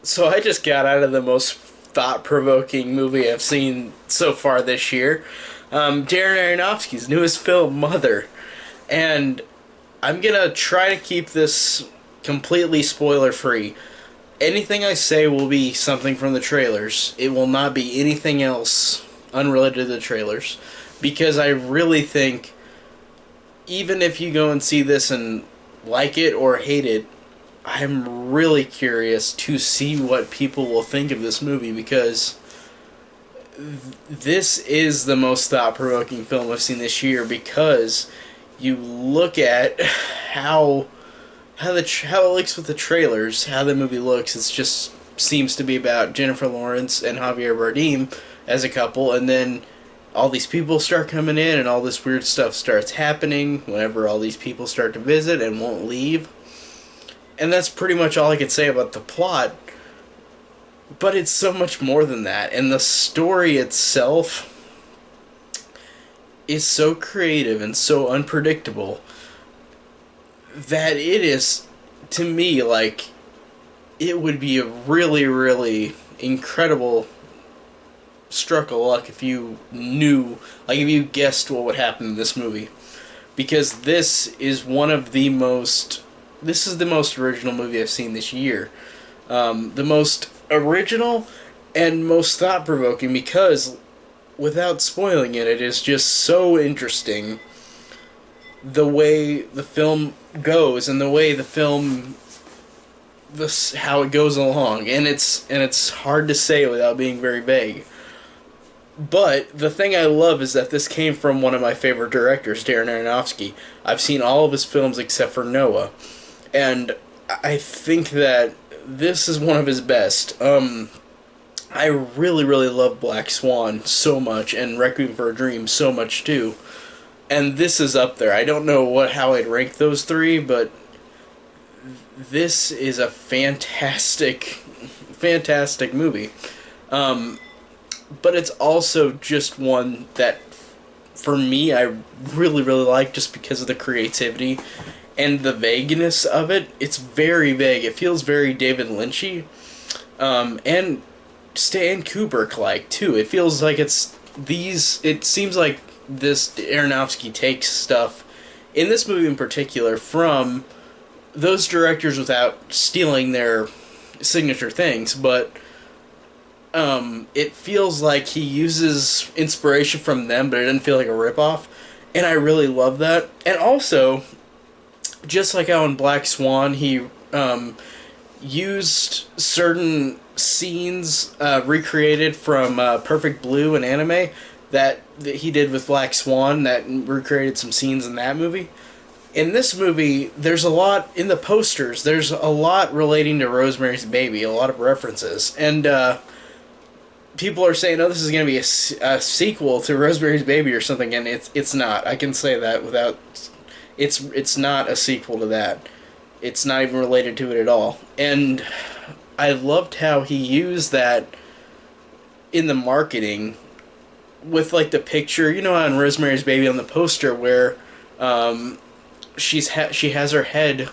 So I just got out of the most thought-provoking movie I've seen so far this year. Darren Aronofsky's newest film, Mother. And I'm gonna try to keep this completely spoiler-free. Anything I say will be something from the trailers. It will not be anything else unrelated to the trailers. Because I really think, even if you go and see this and like it or hate it, I'm really curious to see what people will think of this movie because this is the most thought-provoking film I've seen this year because you look at how how it looks with the trailers, how the movie looks. It just seems to be about Jennifer Lawrence and Javier Bardem as a couple, and then all these people start coming in, and all this weird stuff starts happening whenever all these people start to visit and won't leave. And that's pretty much all I could say about the plot. But it's so much more than that. And the story itself is so creative and so unpredictable that it is, to me, like, it would be a really, really incredible stroke of luck if you knew, like, if you guessed what would happen in this movie. Because this is one of the most this is the most original movie I've seen this year. The most original and most thought-provoking because, without spoiling it, it is just so interesting the way the film goes and the way the film, how it goes along, and it's hard to say without being very vague. But the thing I love is that this came from one of my favorite directors, Darren Aronofsky. I've seen all of his films except for Noah. And I think that this is one of his best. I really, really love Black Swan so much, and Requiem for a Dream so much too. And this is up there. I don't know how I'd rank those three, but this is a fantastic, fantastic movie. But it's also just one that, for me, I really, really like just because of the creativity and the vagueness of it. It's very vague. It feels very David Lynchy, and Stan Kubrick-like too. It feels like it seems like this Aronofsky takes stuff in this movie in particular from those directors without stealing their signature things, but it feels like he uses inspiration from them, but it doesn't feel like a ripoff, and I really love that. And also, just like how in Black Swan, he used certain scenes recreated from Perfect Blue, an anime that he did with Black Swan, that recreated some scenes in that movie. In this movie, there's a lot, in the posters, there's a lot relating to Rosemary's Baby, a lot of references, and people are saying, oh, this is going to be a sequel to Rosemary's Baby or something, and it's not. I can say that without... It's not a sequel to that. It's not even related to it at all. And I loved how he used that in the marketing with, like, the picture. You know how in Rosemary's Baby on the poster where she has her head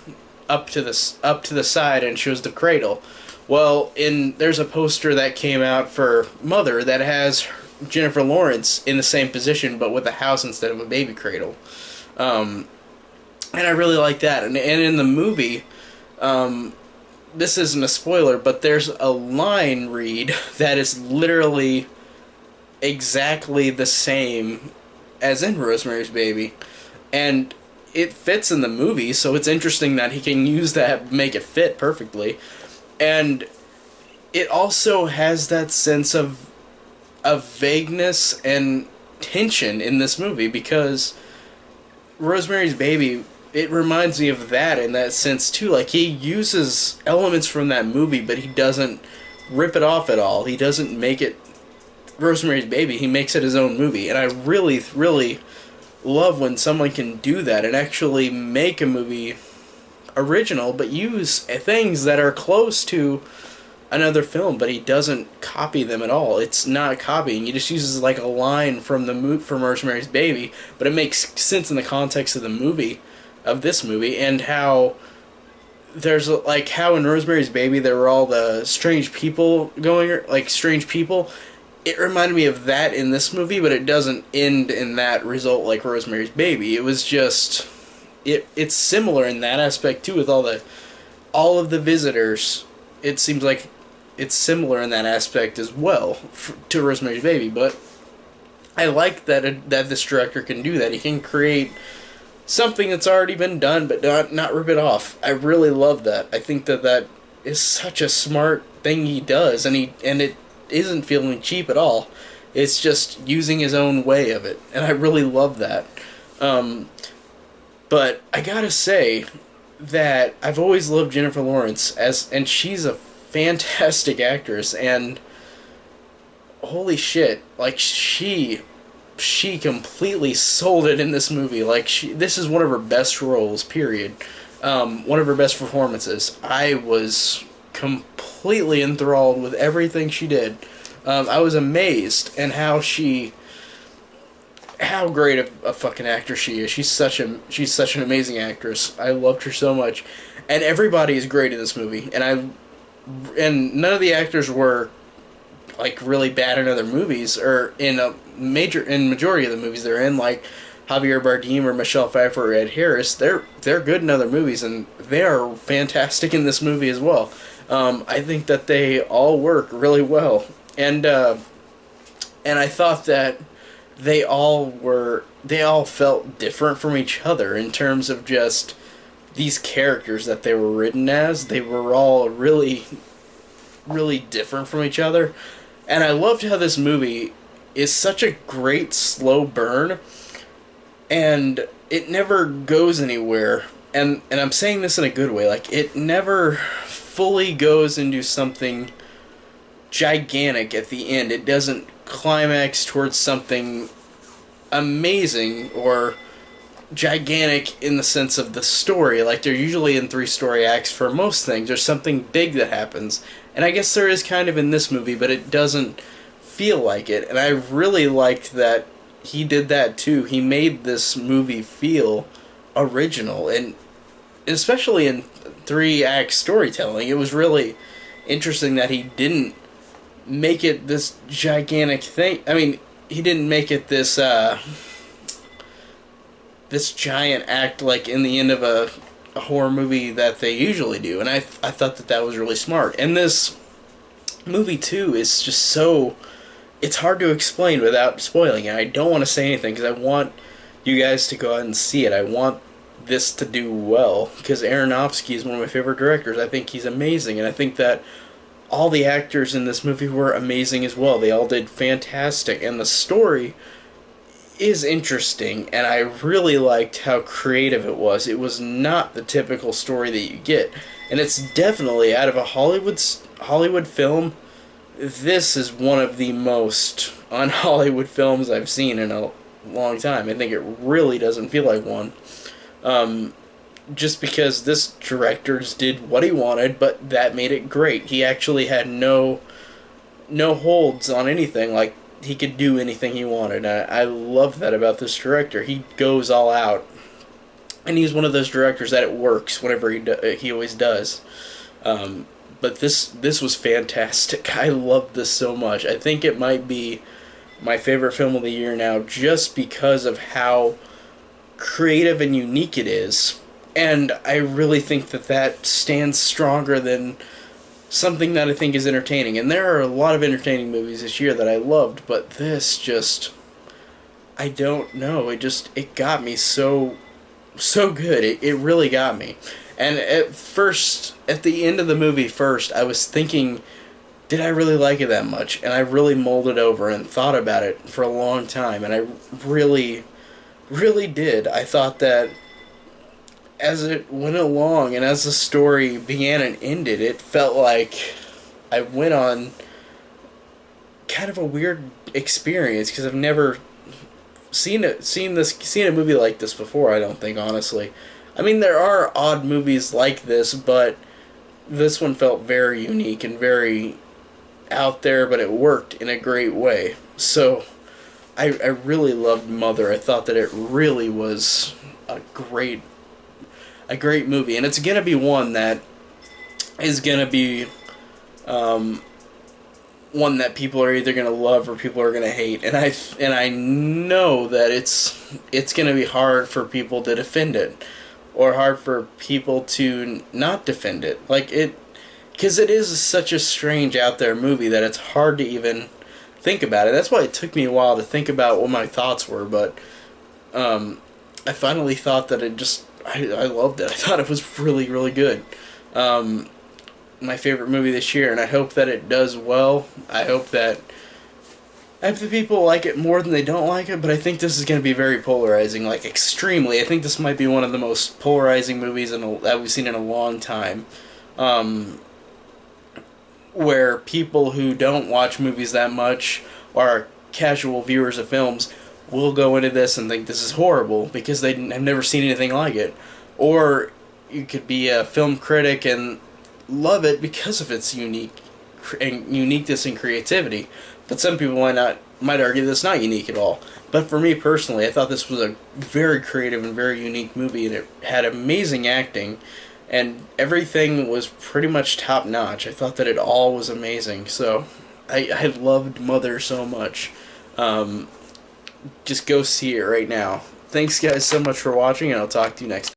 up to the side and shows the cradle. Well, there's a poster that came out for Mother that has Jennifer Lawrence in the same position but with a house instead of a baby cradle. And I really like that. And in the movie, this isn't a spoiler, but there's a line read that is literally exactly the same as in Rosemary's Baby. And it fits in the movie, so it's interesting that he can use that, make it fit perfectly. And it also has that sense of vagueness and tension in this movie, because Rosemary's Baby, it reminds me of that in that sense too. Like, he uses elements from that movie, but he doesn't rip it off at all. He doesn't make it Rosemary's Baby. He makes it his own movie. And I really, really love when someone can do that and actually make a movie original, but use things that are close to another film, but he doesn't copy them at all. It's not copying. He just uses, like, a line from from Rosemary's Baby, but it makes sense in the context of the movie, of this movie, and how there's like how in Rosemary's Baby there were all the strange people going, like strange people. It reminded me of that in this movie, but it doesn't end in that result like Rosemary's Baby. It was just it's similar in that aspect too, with all of the visitors. It seems like it's similar in that aspect as well to Rosemary's Baby, but I like that this director can do that. He can create something that's already been done, but not rip it off. I really love that. I think that is such a smart thing he does, and it isn't feeling cheap at all. It's just using his own way of it, and I really love that. But I gotta say that I've always loved Jennifer Lawrence and she's a fantastic actress, and holy shit, like she completely sold it in this movie. Like this is one of her best roles. Period. One of her best performances. I was completely enthralled with everything she did. I was amazed and how great a fucking actor she is. She's such an amazing actress. I loved her so much, and everybody is great in this movie. And none of the actors were like really bad in other movies, or in majority of the movies they're in, like Javier Bardem or Michelle Pfeiffer or Ed Harris. They're good in other movies, and they are fantastic in this movie as well. I think that they all work really well, and I thought that they all felt different from each other in terms of just these characters that they were written as. They were all really, really different from each other. And I loved how this movie is such a great slow burn, and it never goes anywhere. And I'm saying this in a good way. Like, it never fully goes into something gigantic at the end. It doesn't climax towards something amazing or gigantic in the sense of the story. Like, they're usually in 3-story acts for most things. There's something big that happens. And I guess there is kind of in this movie, but it doesn't feel like it. And I really liked that he did that too. He made this movie feel original, and especially in 3-act storytelling. It was really interesting that he didn't make it this gigantic thing. I mean, he didn't make it this this giant act like in the end of a horror movie that they usually do, and I thought that was really smart. And this movie too is just so, it's hard to explain without spoiling it. I don't want to say anything because I want you guys to go out and see it. I want this to do well because Aronofsky is one of my favorite directors. I think he's amazing, and I think that all the actors in this movie were amazing as well. They all did fantastic, and the story is interesting, and I really liked how creative it was. It was not the typical story that you get, and it's definitely out of a Hollywood film. This is one of the most un-Hollywood films I've seen in a long time. I think it really doesn't feel like one. Just because this director just did what he wanted, but that made it great. He actually had no holds on anything. Like, he could do anything he wanted. I love that about this director. He goes all out, and he's one of those directors that it works whenever he always does. But this was fantastic. I loved this so much. I think it might be my favorite film of the year now, just because of how creative and unique it is. And I really think that stands stronger than something that I think is entertaining. And there are a lot of entertaining movies this year that I loved, but this just, I don't know, it got me so good. It really got me. And at the end of the movie first, I was thinking, did I really like it that much? And I really mulled it over and thought about it for a long time, and I really, really did. I thought that as it went along and as the story began and ended, it felt like I went on kind of a weird experience, because I've never seen a movie like this before, I don't think, honestly. I mean, there are odd movies like this, but this one felt very unique and very out there, but it worked in a great way. So I really loved Mother. I thought that it really was a great a great movie, and it's gonna be one that is gonna be one that people are either gonna love or people are gonna hate, and I know that it's gonna be hard for people to defend it, or hard for people to not defend it, like it, because it is such a strange out there movie that it's hard to even think about it. That's why it took me a while to think about what my thoughts were, but I finally thought that I loved it. I thought it was really, really good. My favorite movie this year, and I hope that it does well. I hope the people like it more than they don't like it, but I think this is going to be very polarizing, like extremely. I think this might be one of the most polarizing movies that we've seen in a long time. Where people who don't watch movies that much or are casual viewers of films will go into this and think this is horrible because they have never seen anything like it. Or you could be a film critic and love it because of its uniqueness and creativity. But some people might argue that it's not unique at all. But for me personally, I thought this was a very creative and very unique movie, and it had amazing acting, and everything was pretty much top notch. I thought that it all was amazing. So I loved Mother so much. Just go see it right now. Thanks guys so much for watching, and I'll talk to you next time.